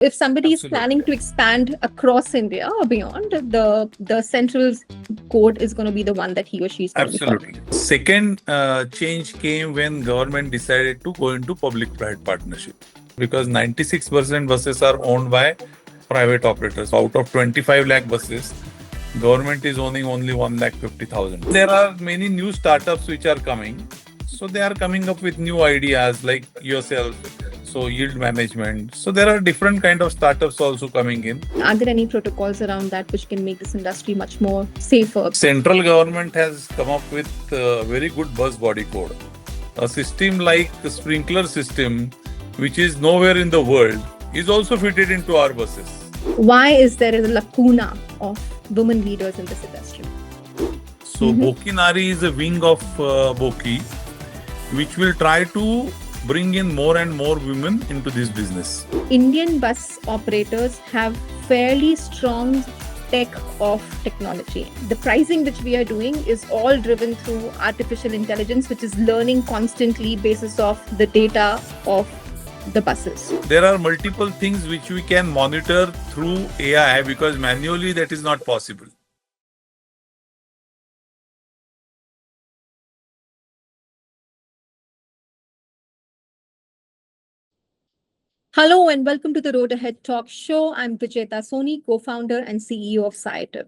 If somebody is Absolutely. planning to expand across India or beyond, the central code is going to be the one that he or she is going to be following. Absolutely. Second change came when government decided to go into public-private partnership because 96% buses are owned by private operators. Out of 25 lakh buses, government is owning only 1 lakh 50,000. There are many new startups which are coming. So they are coming up with new ideas like yourself. So yield management. So there are different kind of startups also coming in. Are there any protocols around that which can make this industry much more safer? Central government has come up with a very good bus body code. A system like the sprinkler system, which is nowhere in the world, is also fitted into our buses. Why is there a lacuna of women leaders in this industry? So Boki Nari is a wing of Boki, which will try to bring in more and more women into this business. Indian bus operators have fairly strong tech of technology. The pricing which we are doing is all driven through artificial intelligence, which is learning constantly basis of the data of the buses. There are multiple things which we can monitor through AI because manually that is not possible. Hello and welcome to the Road Ahead Talk Show. I'm Vijeta Soni, co-founder and CEO of Sciativ.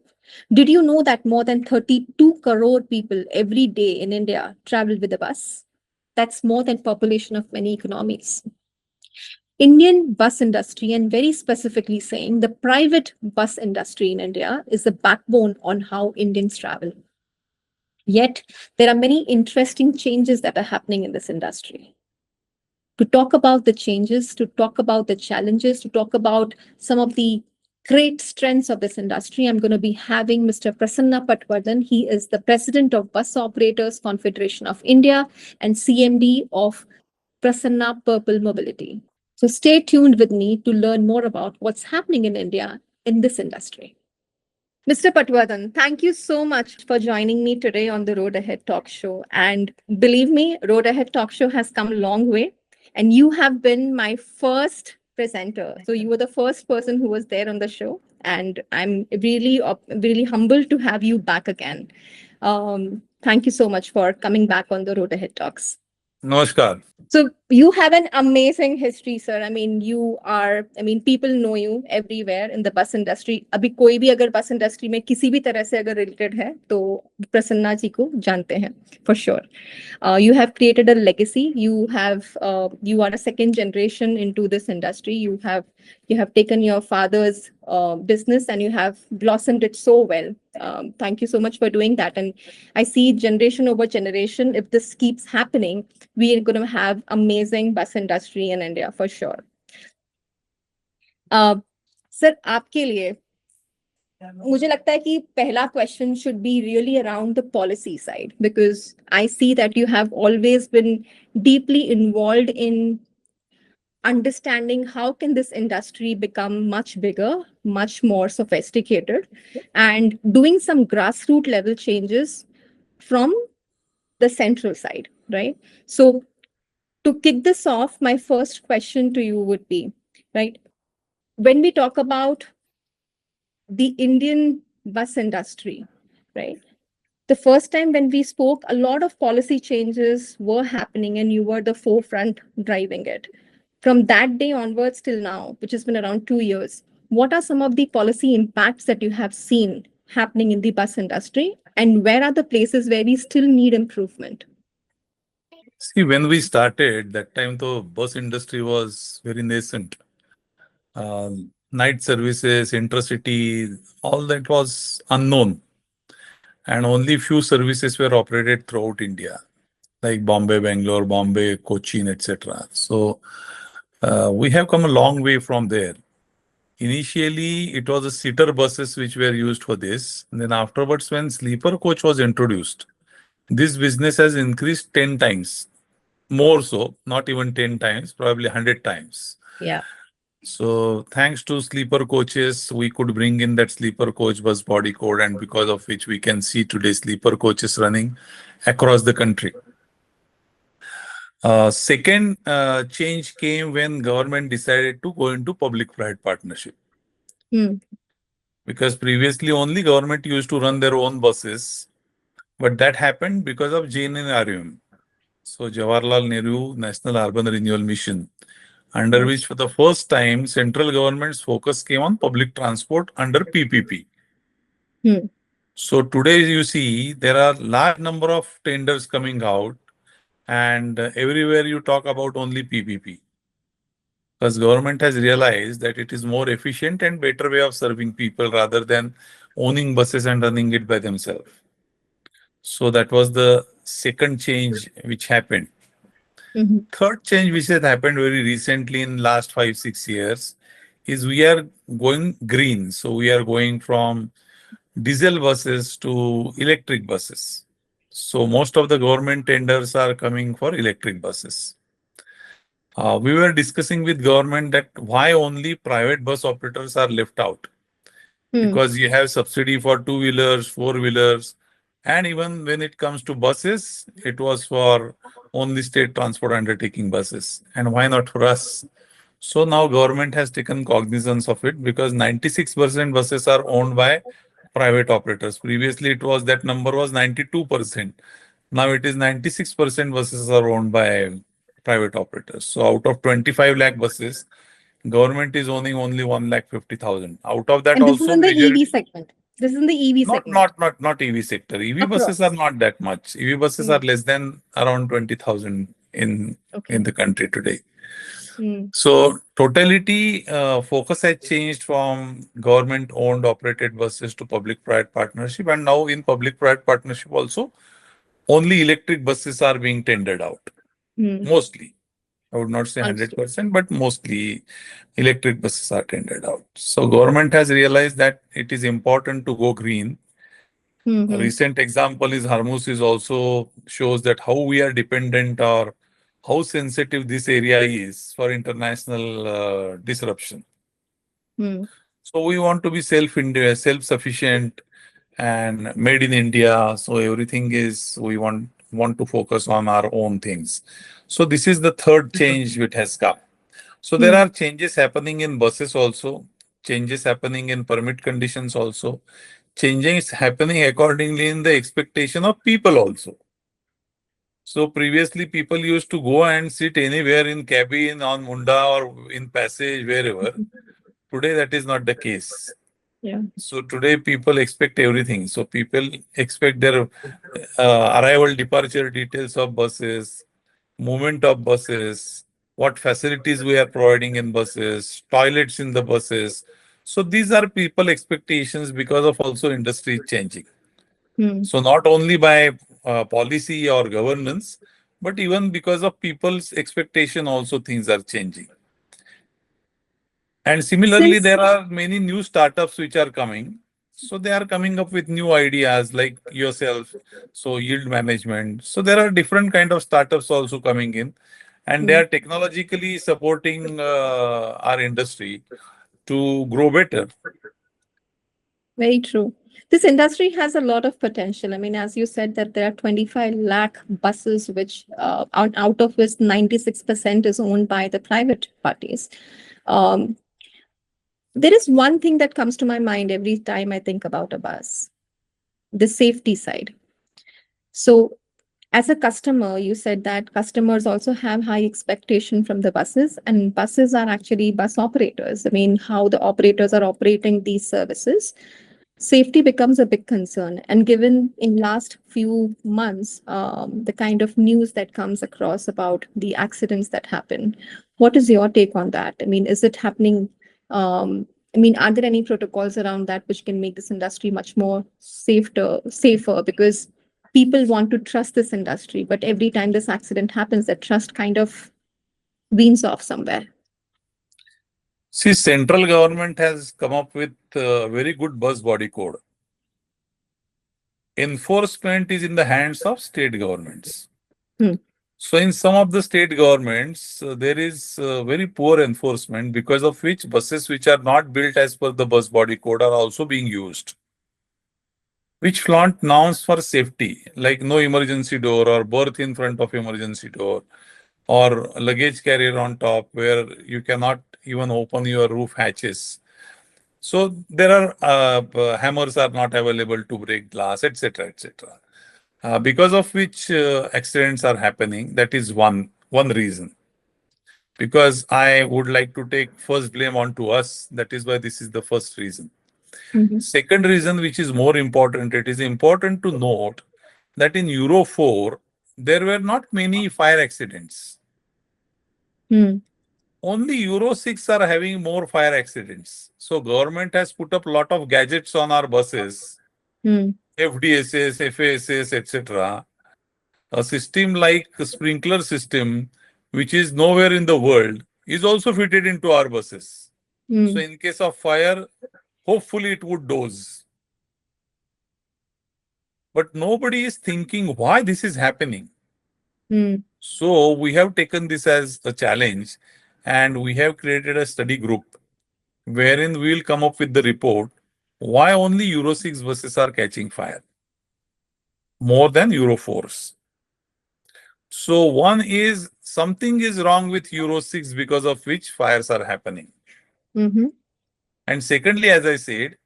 Did you know that more than 32 crore people every day in India travel with a bus? That's more than population of many economies. Indian bus industry, and very specifically saying the private bus industry in India, is the backbone on how Indians travel. Yet, there are many interesting changes that are happening in this industry. To talk about the changes, to talk about the challenges, to talk about some of the great strengths of this industry, I'm going to be having Mr. Prasanna Patwardhan. He is the President of Bus Operators Confederation of India and CMD of Prasanna Purple Mobility. So stay tuned with me to learn more about what's happening in India in this industry. Mr. Patwardhan, thank you so much for joining me today on the Road Ahead Talk Show. And believe me, Road Ahead Talk Show has come a long way. And you have been my first presenter. So you were the first person who was there on the show. And I'm really humbled to have you back again. Thank you so much for coming back on the Road Ahead Talks. Namaskar. So you have an amazing history, sir. People know you everywhere in the bus industry. अभी कोई भी अगर bus industry में किसी भी तरह से अगर related है, तो प्रसन्ना जी को जानते हैं, for sure. You have created a legacy. You are a second generation into this industry. You have taken your father's business and you have blossomed it so well. Thank you so much for doing that. And I see generation over generation, if this keeps happening, we are going to have amazing bus industry in India for sure. Sir, आपके लिए मुझे लगता है कि पहला question should be really around the policy side, because I see that you have always been deeply involved in understanding how can this industry become much bigger, much more sophisticated, and doing some grassroots level changes from the central side, right? So to kick this off, my first question to you would be, right, when we talk about the Indian bus industry, right? The first time when we spoke, a lot of policy changes were happening and you were the forefront driving it. From that day onwards till now, which has been around 2 years, what are some of the policy impacts that you have seen happening in the bus industry? And where are the places where we still need improvement? See, when we started, that time the bus industry was very nascent. Night services, intercity, all that was unknown. And only few services were operated throughout India, like Bombay, Bangalore, Bombay, Cochin, etc. So we have come a long way from there. Initially, it was the seater buses which were used for this. And then afterwards, when sleeper coach was introduced, this business has increased 10 times. More so, not even 10 times, probably 100 times. Yeah. So thanks to sleeper coaches, we could bring in that sleeper coach bus body code, and because of which we can see today sleeper coaches running across the country. Second change came when government decided to go into public-private partnership. Hmm. Because previously only government used to run their own buses, but that happened because of JNNRM. So Jawaharlal Nehru National Urban Renewal Mission, under which Yes. for the first time central government's focus came on public transport under PPP. Hmm. So today you see there are large number of tenders coming out, and everywhere you talk about only PPP. Because government has realized that it is more efficient and better way of serving people rather than owning buses and running it by themselves. So that was the second change which happened. Mhm. Third change which has happened very recently in last 5 6 years is we are going green. So we are going from diesel buses to electric buses. So most of the government tenders are coming for electric buses. We were discussing with government that why only private bus operators are left out, Hmm. because you have subsidy for two-wheelers, four-wheelers, and even when it comes to buses, it was for only state transport undertaking buses. And why not for us? So now government has taken cognizance of it because 96% buses are owned by private operators. Previously, it was that number was 92%. Now it is 96% buses are owned by private operators. So out of 25 lakh buses, government is owning only 1 lakh 50,000. Out of that And this is also in the EV majority, segment. This is in the EV not segment not not not EV sector. EV buses are across. not that much. EV buses are Hmm. less than around 20,000 in Okay. the country today. Hmm. So totality focus has changed from government owned operated buses to public private partnership, and now in public private partnership also only electric buses are being tendered out. Hmm. Mostly, I would not say Understood. 100%, but mostly electric buses are tendered out. So government has realized that it is important to go green. Hmm. A Hmm. recent example is Hormuz is also shows that how we are dependent or how sensitive this area is for international disruption. Hmm. So we want to be self-sufficient and made in India. So everything is we want to focus on our own things. So this is the third change which has come. So there Hmm. are changes happening in buses also, changes happening in permit conditions also, changes happening accordingly in the expectation of people also. So previously people used to go and sit anywhere in cabin, on munda or in passage, wherever. Today that is not the case. Yeah. So today people expect everything. So people expect their arrival departure details of buses, movement of buses, what facilities we are providing in buses, toilets in the buses. So these are people expectations because of also industry changing. Hmm. So not only by policy or governance, but even because of people's expectation also things are changing. And similarly, Since there are many new startups which are coming. So they are coming up with new ideas like yourself. So yield management. So there are different kind of startups also coming in, and they Hmm. are technologically supporting our industry to grow better. Very true. This industry has a lot of potential. I mean, as you said, that there are 25 lakh buses, which out of which 96% is owned by the private parties. Um, there is one thing that comes to my mind every time I think about a bus, the safety side. So, as a customer, you said that customers also have high expectation from the buses, and buses are actually bus operators. I mean, how the operators are operating these services, safety becomes a big concern. And given in last few months, the kind of news that comes across about the accidents that happen, what is your take on that? I mean, is it happening? I mean, are there any protocols around that which can make this industry much more safer? Because people want to trust this industry, but every time this accident happens, that trust kind of weans off somewhere. See, central government has come up with a very good bus body code. Enforcement is in the hands of state governments. Hmm. So in some of the state governments, there is very poor enforcement because of which buses which are not built as per the bus body code are also being used, which flaunt norms for safety, like no emergency door or berth in front of emergency door. or luggage carrier on top where you cannot even open your roof hatches. So there are hammers are not available to break glass, etc., etc. Because of which accidents are happening. That is one reason. Because I would like to take first blame onto us. That is why this is the first reason. Mm-hmm. Second reason, which is more important, it is important to note that in Euro 4, there were not many fire accidents. Mm-hmm. Only Euro 6 are having more fire accidents. So government has put up a lot of gadgets on our buses, FDSS, FASS, etc. A system like a sprinkler system, which is nowhere in the world, is also fitted into our buses. So Mm-hmm. in case of fire, hopefully it would dose. But nobody is thinking why this is happening. Mm-hmm. So we have taken this as a challenge and we have created a study group wherein we will come up with the report why only Euro 6 buses are catching fire more than Euro 4s. So one is something is wrong with Euro 6 because of which fires are happening. Mm-hmm. And secondly, as I said,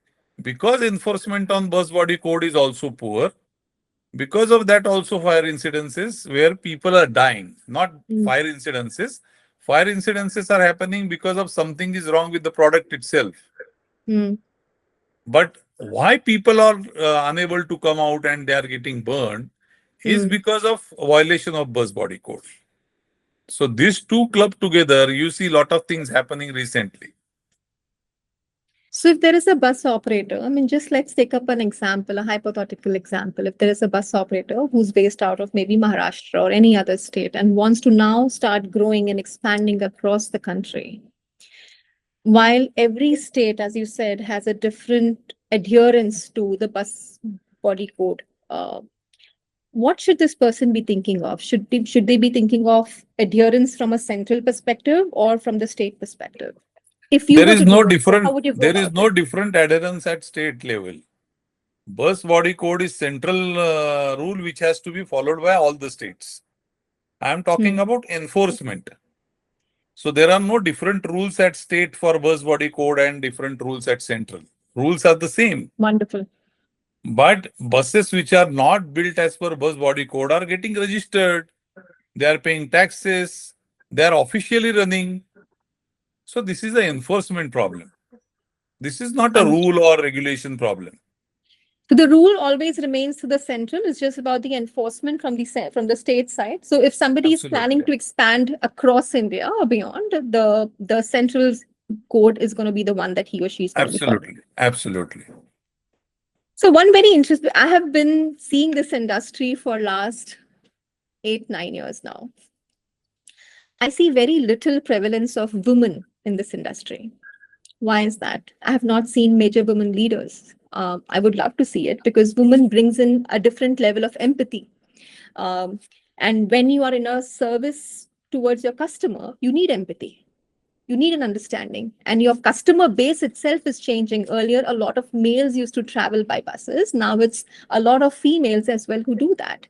because enforcement on bus body code is also poor, because of that also fire incidences where people are dying, not fire incidences. Fire incidences are happening because of something is wrong with the product itself. Mm-hmm. But why people are unable to come out and they are getting burned is because of violation of bus body code. So these two club together, you see a lot of things happening recently. So if there is a bus operator, I mean, just let's take up an example, a hypothetical example. If there is a bus operator who's based out of maybe Maharashtra or any other state and wants to now start growing and expanding across the country, while every state, as you said, has a different adherence to the bus body code, uh, what should this person be thinking of? Should they be thinking of adherence from a central perspective or from the state perspective? If you There were is to no do it, how different, would you go there is about no it? different adherence at state level. Bus body code is central rule which has to be followed by all the states. I am talking Hmm. about enforcement. So there are no different rules at state for bus body code and different rules at central. Rules are the same. Wonderful. But buses which are not built as per bus body code are getting registered. They are paying taxes. They are officially running. So this is the enforcement problem. This is not a Understood. rule or regulation problem. So the rule always remains to the central. It's just about the enforcement from from the state side. So if somebody is planning Absolutely. to expand across India or beyond, the central code is going to be the one that he or she is going to be following. Absolutely. Absolutely. So one very interesting. I have been seeing this industry for last 8, 9 years now. I see very little prevalence of women in this industry. Why is that? I have not seen major women leaders. I would love to see it because women brings in a different level of empathy. Um, and when you are in a service towards your customer, you need empathy. You need an understanding. And your customer base itself is changing. Earlier, a lot of males used to travel by buses. Now it's a lot of females as well who do that.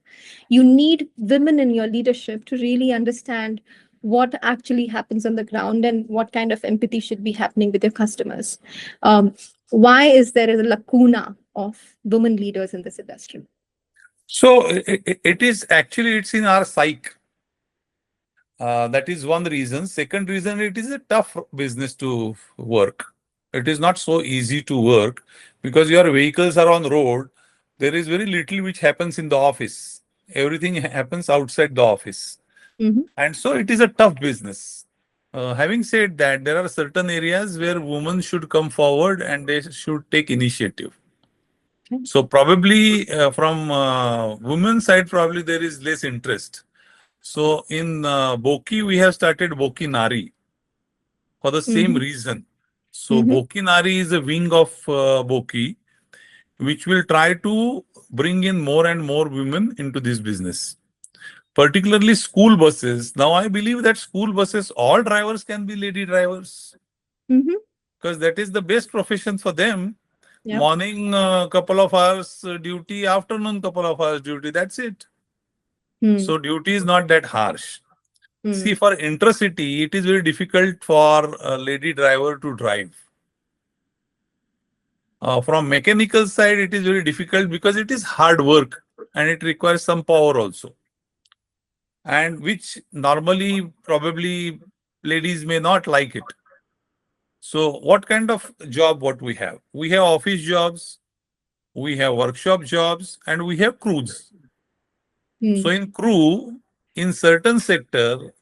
You need women in your leadership to really understand what actually happens on the ground and what kind of empathy should be happening with your customers. Um, why is there a lacuna of women leaders in this industry? So it is actually it's in our psyche. That is one reason. Second reason, it is a tough business to work. It is not so easy to work because your vehicles are on road. There is very little which happens in the office. Everything happens outside the office. Mhm. And so it is a tough business. Having said that, there are certain areas where women should come forward and they should take initiative. Okay. So probably from women's side, probably there is less interest. So in Boki, we have started Boki Nari for the same Mhm. reason. So Mhm. Boki Nari is a wing of Boki, which will try to bring in more and more women into this business, particularly school buses. Now I believe that school buses, all drivers can be lady drivers Mhm. because that is the best profession for them. Yep. Morning couple of hours duty, afternoon couple of hours duty. That's it. Hmm. So duty is not that harsh. See, Hmm. for intercity, it is very difficult for a lady driver to drive. From mechanical side, it is very difficult because it is hard work and it requires some power also, and which normally probably ladies may not like it. So, what kind of job what we have? We have office jobs, we have workshop jobs, and we have crews. So, Hmm. in crew, in certain sector,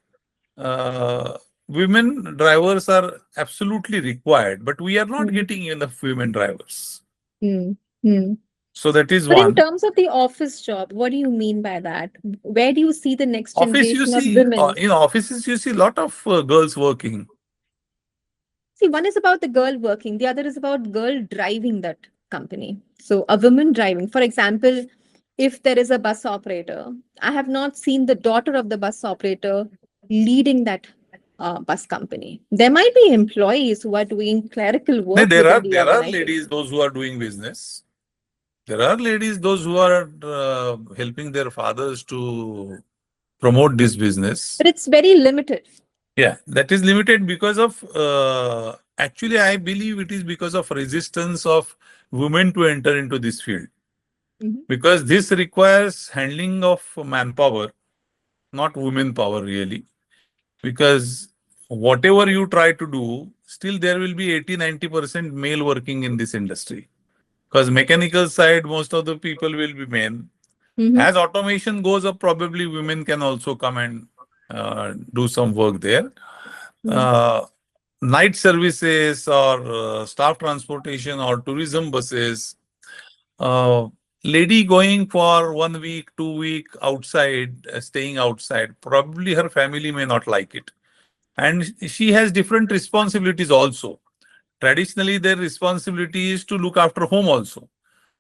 uh, women drivers are absolutely required, but we are not Hmm. getting enough women drivers. Hmm. Hmm. So that is But in one. terms of the office job, what do you mean by that? Where do you see the next Office, you generation of see, women? in offices, you see a lot of girls working. See, one is about the girl working, the other is about girl driving that company. So, a woman driving, for example, if there is a bus operator, I have not seen the daughter of the bus operator leading that bus company. There might be employees who are doing clerical No, work within the there are ladies organization, those who are doing business. There are ladies those who are helping their fathers to promote this business. but it's very limited. Yeah, that is limited because of actually I believe it is because of resistance of women to enter into this field, Mhm. because this requires handling of manpower, not women power really. Because whatever you try to do, still there will be 80-90% male working in this industry. Because mechanical side, most of the people will be men. Mhm. As automation goes up, probably women can also come and do some work there. Mm, Uh, Night services or staff transportation or tourism buses, uh, lady going for 1 week, 2 week outside, staying outside, probably her family may not like it. And she has different responsibilities also. Traditionally, their responsibility is to look after home also.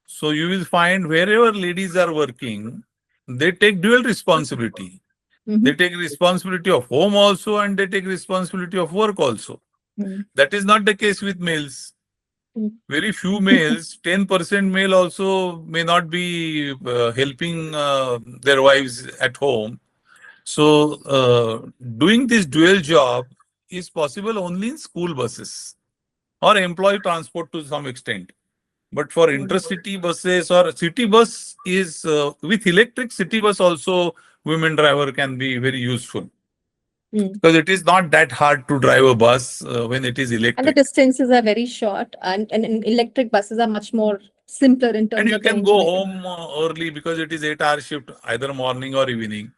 So you will find wherever ladies are working, they take dual responsibility. They mhm, take responsibility of home also and they take responsibility of work also. mm, That is not the case with males. mm, Very few males, 10% male also may not be helping their wives at home. So, doing this dual job is possible only in school buses or employee transport to some extent. But for mm, intercity buses or city bus is with electric city bus also women driver can be very useful, mm. because it is not that hard to drive a bus when it is And the electric. distances are very short, and electric buses are much more simpler in And terms you of the can go engineering. home early because it is 8 hour shift, either morning or evening.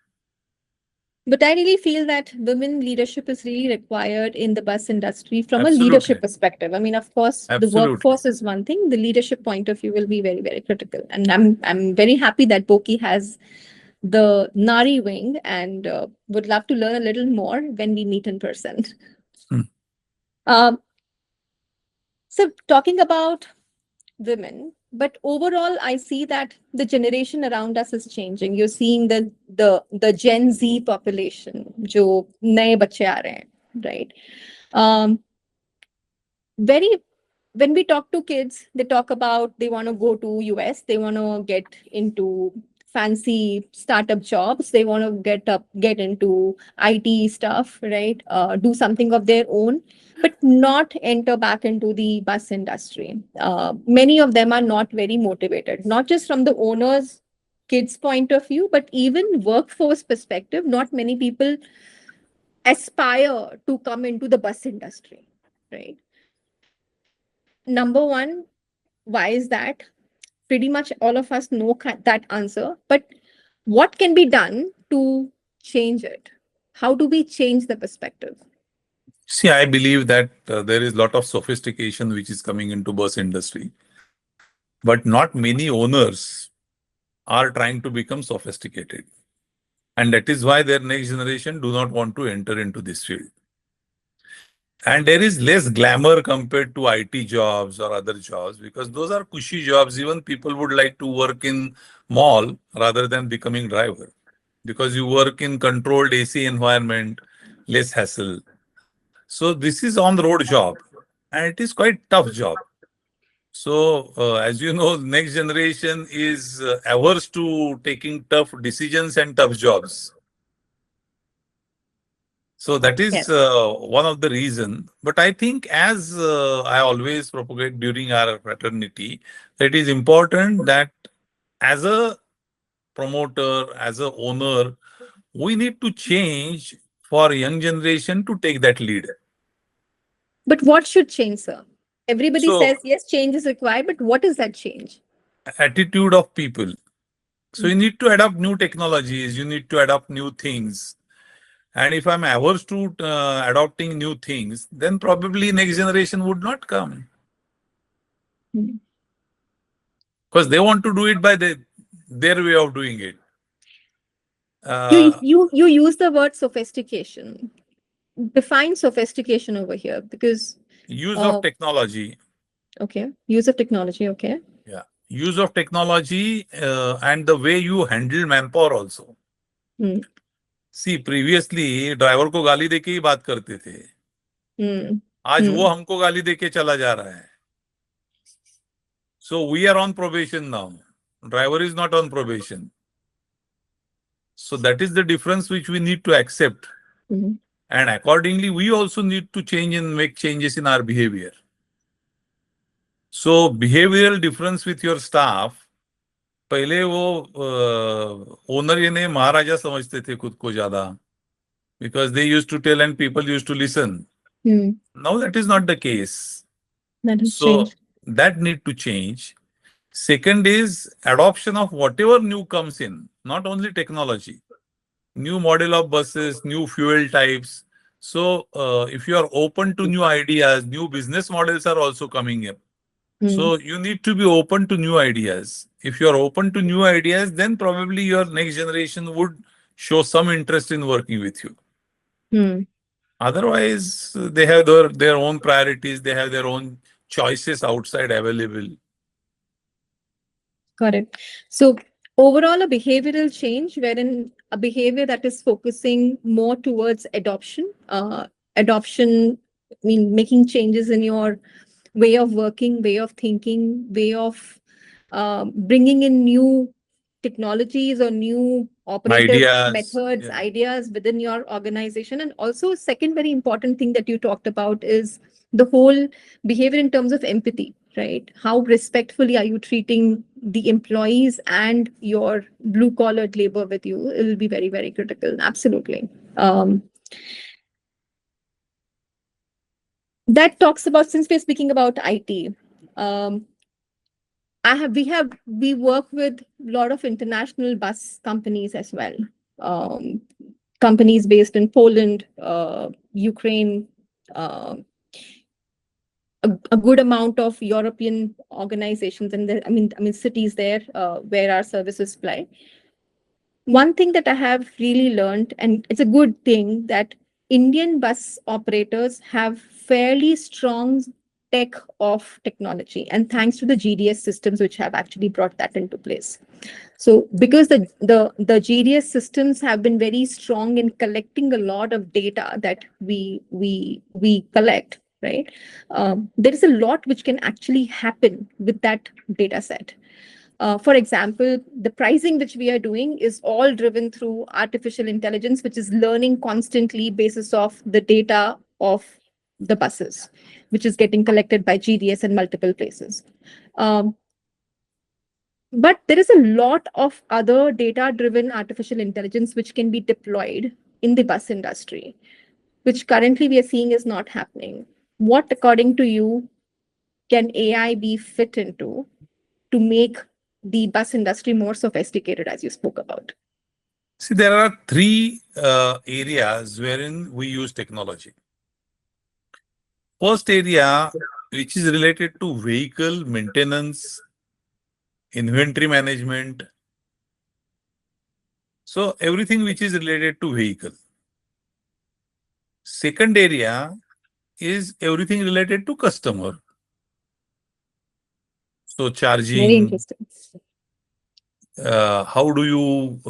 But I really feel that women leadership is really required in the bus industry from a leadership Absolutely. perspective. I mean, of course, the Absolutely. workforce is one thing, the leadership point of view will be very, very critical. And I'm very happy that Boki has the Nari wing and would love to learn a little more when we meet in person. Hmm. Um, so talking about women, but overall I see that the generation around us is changing. You're seeing the Gen Z population जो नए बच्चे आ रहे हैं, right? um very when we talk to kids, they talk about they want to go to US, they want to get into fancy startup jobs, they want to get into IT stuff, right? Do something of their own, but not enter back into the bus industry. Many of them are not very motivated, not just from the owners kids point of view, but even workforce perspective. Not many people aspire to come into the bus industry, right? Number one, why is that? Pretty much all of us know that answer, but what can be done to change it? How do we change the perspective? See, I believe that there is a lot of sophistication which is coming into bus industry, but not many owners are trying to become sophisticated. And that is why their next generation do not want to enter into this field. And there is less glamour compared to IT jobs or other jobs, because those are cushy jobs. Even people would like to work in mall rather than becoming driver, because you work in controlled AC environment, less hassle. So this is on the road job and it is quite tough job. So as you know, next generation is averse to taking tough decisions and tough jobs. So that is Yes. one of the reason. But I think, as I always propagate during our fraternity, it is important that as a promoter, as a owner, we need to change for young generation to take that lead. But what should change, sir? Everybody So says yes, change is required, but what is that change? attitude of people. So Mm. you need to adopt new technologies, you need to adopt new things. And if I'm averse to adopting new things, then probably next generation would not come Mm. because they want to do it by their way of doing it. You Uh, you you use the word sophistication. Define sophistication over here, because use of uh, technology. okay, use of technology. Okay. Yeah. Use of technology and the way you handle manpower also. Hmm. See, previously driver को गाली देके ही बात करते थे. Hmm. आज वो Hmm. हमको गाली देके चला जा रहा है. So we are on probation now. Driver is not on probation. So that is the difference which we need to accept. Hmm. And accordingly, we also need to change and make changes in our behavior. So behavioral difference with your staff, पहले वो owner यानी महाराजा समझते थे खुद को ज्यादा, because they used to tell and people used to listen. Hmm. Now that is not the case. That has So changed. that need to change. Second is adoption of whatever new comes in, not only technology, new model of buses, new fuel types. So if you are open to new ideas, new business models are also coming up. Hmm. So you need to be open to new ideas. If you are open to new ideas, then probably your next generation would show some interest in working with you. Hmm. Otherwise, they have their own priorities, they have their own choices outside available. Got it. So overall, a behavioral change, wherein a behavior that is focusing more towards adoption, adoption, I mean, making changes in your way of working, way of thinking, way of bringing in new technologies or new operative Ideas. methods, Yeah. ideas within your organization. And also, second very important thing that you talked about is the whole behavior in terms of empathy, right? How respectfully are you treating the employees and your blue collared labor with you? It will be very, very critical. Absolutely. That talks about, since we're speaking about IT, um, we work with a lot of international bus companies as well. Um, Companies based in Poland, Ukraine, uh, a good amount of European organizations, and I mean cities there where our services fly. One thing that I have really learned, and it's a good thing, that Indian bus operators have fairly strong tech of technology, and thanks to the GDS systems, which have actually brought that into place. So, because the GDS systems have been very strong in collecting a lot of data that we collect, right? There is a lot which can actually happen with that data set. For example, the pricing which we are doing is all driven through artificial intelligence, which is learning constantly basis of the data of the buses, which is getting collected by GDS in multiple places. Um, but there is a lot of other data-driven artificial intelligence which can be deployed in the bus industry, which currently we are seeing is not happening. What, according to you, can AI be fit into to make the bus industry more sophisticated, as you spoke about? See, there are three areas wherein we use technology. First area, which is related to vehicle maintenance, inventory management. So everything which is related to vehicle. Second area is everything related to customer. So Very charging, interesting. how do you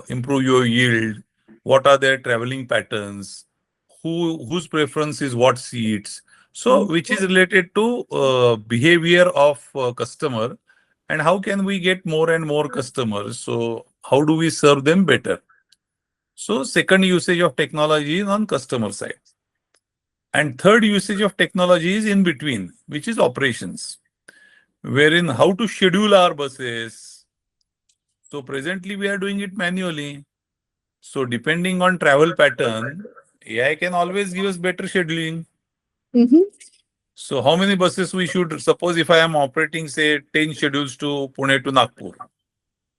improve your yield? What are their traveling patterns? Whose preference is what seats? So Mm, which is related to behavior of customer, and how can we get more and more customers? So how do we serve them better? So second usage of technology is on customer side. And third usage of technology is in between, which is operations, wherein how to schedule our buses. So presently we are doing it manually. So depending on travel pattern, AI can always give us better scheduling. Mm-hmm. So how many buses we should, suppose if I am operating say 10 schedules to Pune to Nagpur,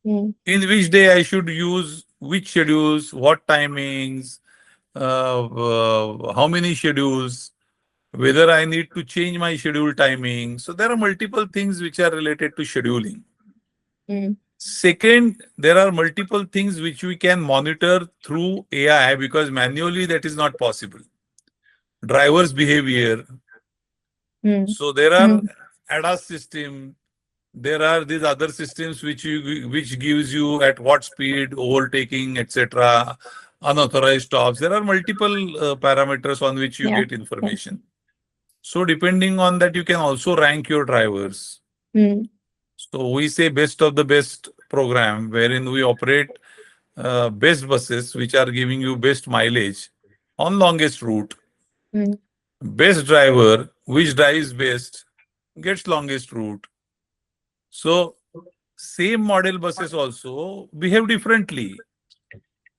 Mm. in which day I should use which schedules, what timings, how many schedules, whether I need to change my schedule timing. So there are multiple things which are related to scheduling. Mm. Second, there are multiple things which we can monitor through AI because manually that is not possible. Driver's behavior. Mm. So there are Mm. ADAS system. There are these other systems which gives you at what speed, overtaking, etc. Unauthorized stops. There are multiple parameters on which you Yeah. get Yeah. information. So depending on that, you can also rank your drivers. Mm. So we say best of the best program wherein we operate best buses which are giving you best mileage on longest route. Mm. Best driver which drives best gets longest route. So same model buses also behave differently.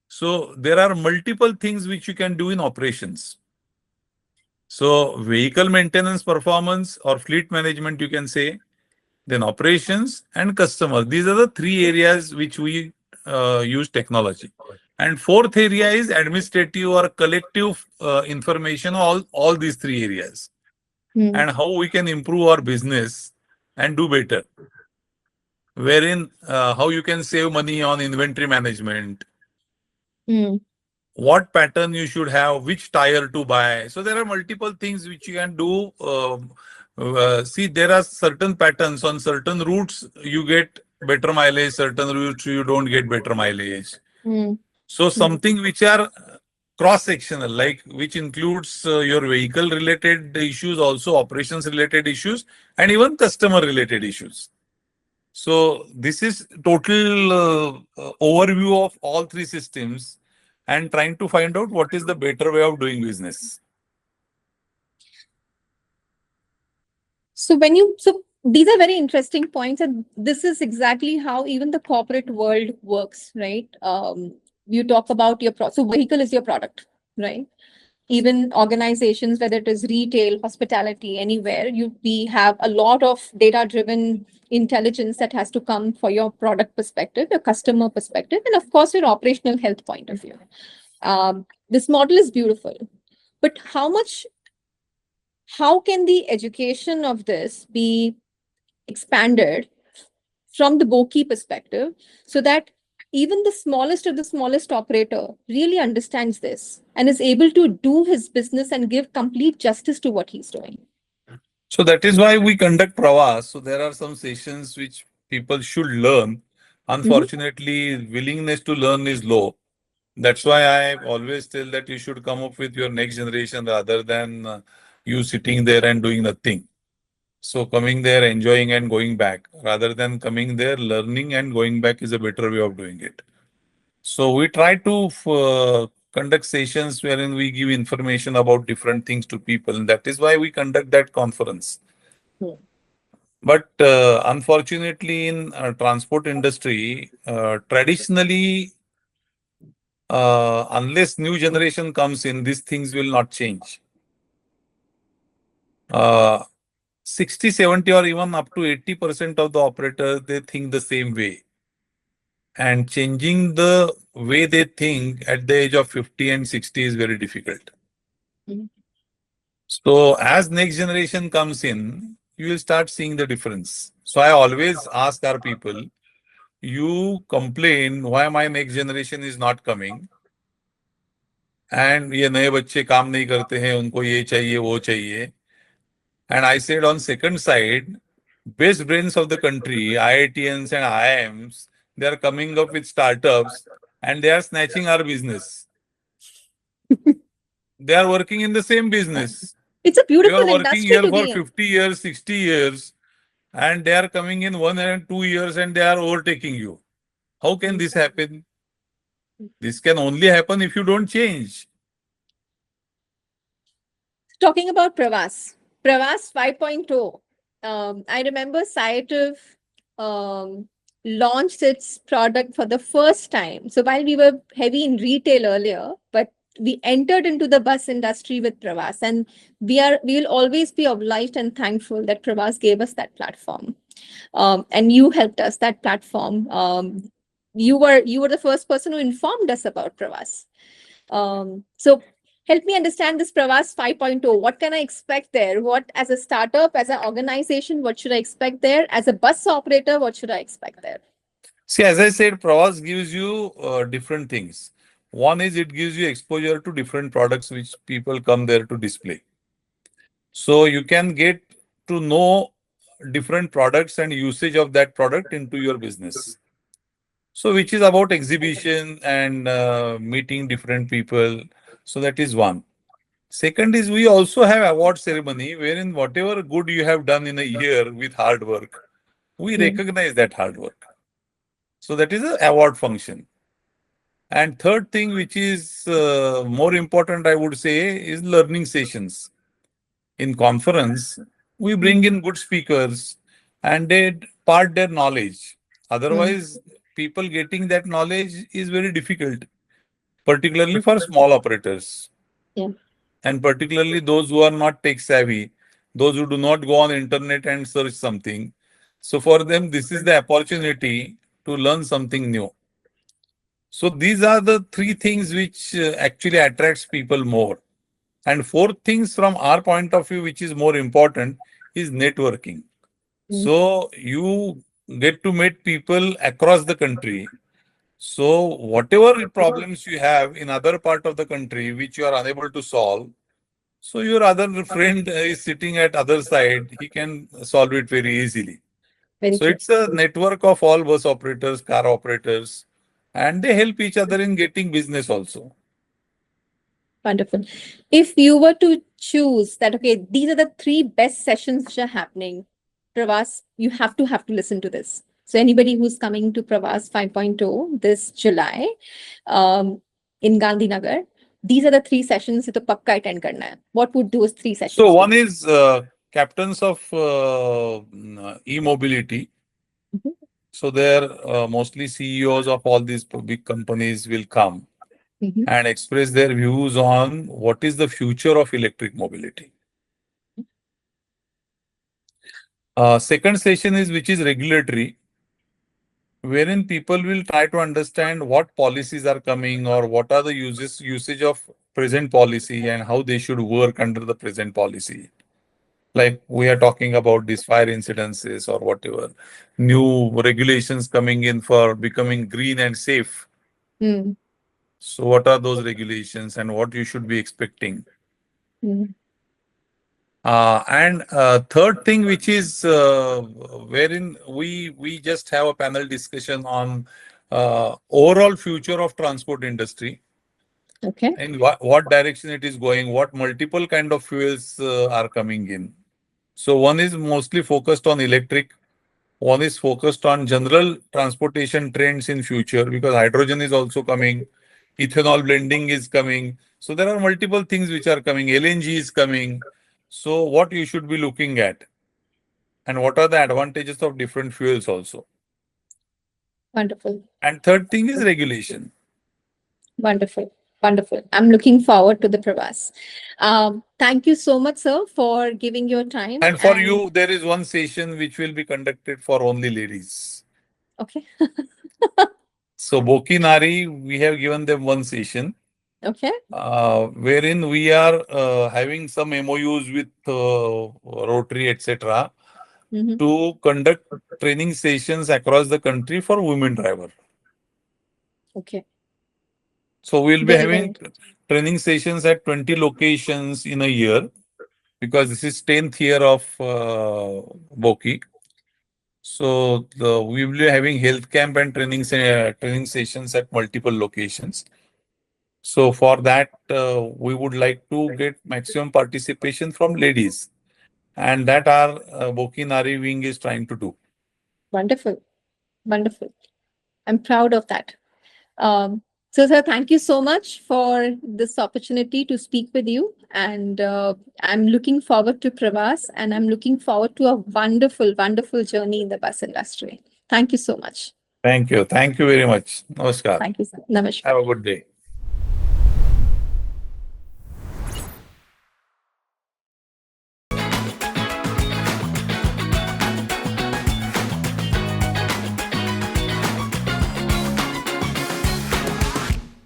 So there are multiple things which you can do in operations. So vehicle maintenance performance or fleet management, you can say, then operations and customer. These are the three areas which we use technology. And fourth area is administrative or collective information, all these three areas. Mm. And how we can improve our business and do better. Wherein how you can save money on inventory management, Mm. what pattern you should have, which tire to buy. So there are multiple things which you can do. See, there are certain patterns on certain routes you get better mileage, certain routes you don't get better mileage. Mm. So Mm. something which are cross-sectional, like which includes your vehicle-related issues, also operations-related issues, and even customer-related issues. So this is total overview of all three systems and trying to find out what is the better way of doing business. So these are very interesting points, and this is exactly how even the corporate world works, right? You talk about so vehicle is your product, right? Even organizations, whether it is retail, hospitality, anywhere, we have a lot of data-driven intelligence that has to come for your product perspective, your customer perspective, and of course, your operational health point of view. This model is beautiful, but how can the education of this be expanded from the Boki perspective so that even the smallest of the smallest operator really understands this and is able to do his business and give complete justice to what he's doing? So that is why we conduct Pravas. So there are some sessions which people should learn. Mhm. Unfortunately, willingness to learn is low. That's why I always tell that you should come up with your next generation rather than you sitting there and doing nothing. So coming there, enjoying and going back, rather than coming there, learning and going back is a better way of doing it. So we try to conduct sessions wherein we give information about different things to people. And that is why we conduct that conference. Hmm. But unfortunately, in transport industry, traditionally, unless new generation comes in, these things will not change. Uh, 60, 70, or even up to 80% of the operators, they think the same way. And changing the way they think at the age of 50 and 60 is very difficult. Mhm. So as next generation comes in, you will start seeing the difference. So I always ask our people, you complain why my next generation is not coming and ये नए बच्चे काम नहीं करते हैं उनको ये चाहिए वो चाहिए. And I said on second side, best brains of the country, IITians and IIMs, they are coming up with startups and they are snatching our business. They are working in the same business. It's a You are beautiful working industry here to for be in. 50 years, 60 years, and they are coming in 1 and 2 years and they are overtaking you. How can Mm. this happen? This can only happen if you don't change. Talking about Pravas 5.0, I remember Sciativ launched its product for the first time. So while we were heavy in retail earlier, but we entered into the bus industry with Pravas, and we will always be obliged and thankful that Pravas gave us that platform, and you helped us that platform. You were the first person who informed us about Pravas. So help me understand this Pravas 5.0. What can I expect there? What, as a startup, as an organization, what should I expect there? As a bus operator, what should I expect there? See, as I said, Pravas gives you different things. One is it gives you exposure to different products which people come there to display. So you can get to know different products and usage of that product into your business. So which is about exhibition and meeting different people. So that is one. Second is we also have award ceremony wherein whatever good you have done in a year with hard work, we Mm, recognize that hard work. So that is an award function. And third thing, which is more important, I would say, is learning sessions. In conference, we mm, bring in good speakers and they part their knowledge. mm. Otherwise, people getting that knowledge is very difficult, particularly for small operators Yeah, and particularly those who are not tech savvy, those who do not go on internet and search something. So for them, this is the opportunity to learn something new. So these are the three things which actually attracts people more. And fourth things from our point of view, which is more important, is networking. mm, So you get to meet people across the country. So whatever problems you have in other part of the country which you are unable to solve, so your other friend is sitting at other side, he can solve it very easily. very So true. it's a network of all bus operators, car operators, and they help each other in getting business also. Wonderful. If you were to choose that, okay, these are the three best sessions which are happening, Pravas, you have to listen to this. So anybody who's coming to Pravas 5.0 this July, um, in Gandhinagar, these are the three sessions to pakka attend karna hai. What would those three So sessions one be? is captains of e-mobility. Mhm, So there mostly CEOs of all these big companies will come mhm. and express their views on what is the future of electric mobility. Second session is which is regulatory, wherein people will try to understand what policies are coming or what are the usage of present policy and how they should work under the present policy. Like we are talking about these fire incidences or whatever, new regulations coming in for becoming green and safe. Mm, So what are those regulations and what you should be expecting? mm. And third thing, which is wherein we just have a panel discussion on overall future of transport industry Okay. and what direction it is going, what multiple kind of fuels are coming in. So one is mostly focused on electric, one is focused on general transportation trends in future because hydrogen is also coming, ethanol blending is coming. So there are multiple things which are coming, LNG is coming. So what you should be looking at and what are the advantages of different fuels also. Wonderful. And third thing is regulation. Wonderful. Wonderful. I'm looking forward to the Pravas. Thank you so much, sir, for giving your time. And for And you, there is one session which will be conducted for only ladies. okay. So Boki Nari, we have given them one session Okay. wherein we are having some MOUs with Rotary, etc., Mhm. to conduct training sessions across the country for women driver. Okay. So we'll be Very, very having training sessions at 20 locations in a year because this is 10th year of Boki. So we will be having health camp and training sessions at multiple locations. So for that, we would like to get maximum participation from ladies, and that our Boki Nari wing is trying to do. wonderful. Wonderful. I'm proud of that. Um, So, sir, thank you so much for this opportunity to speak with you. And I'm looking forward to Pravas, and I'm looking forward to a wonderful, wonderful journey in the bus industry. Thank you so much. Thank you. Thank you very much. Namaskar. Thank you, sir. Namaskar. Have a good day.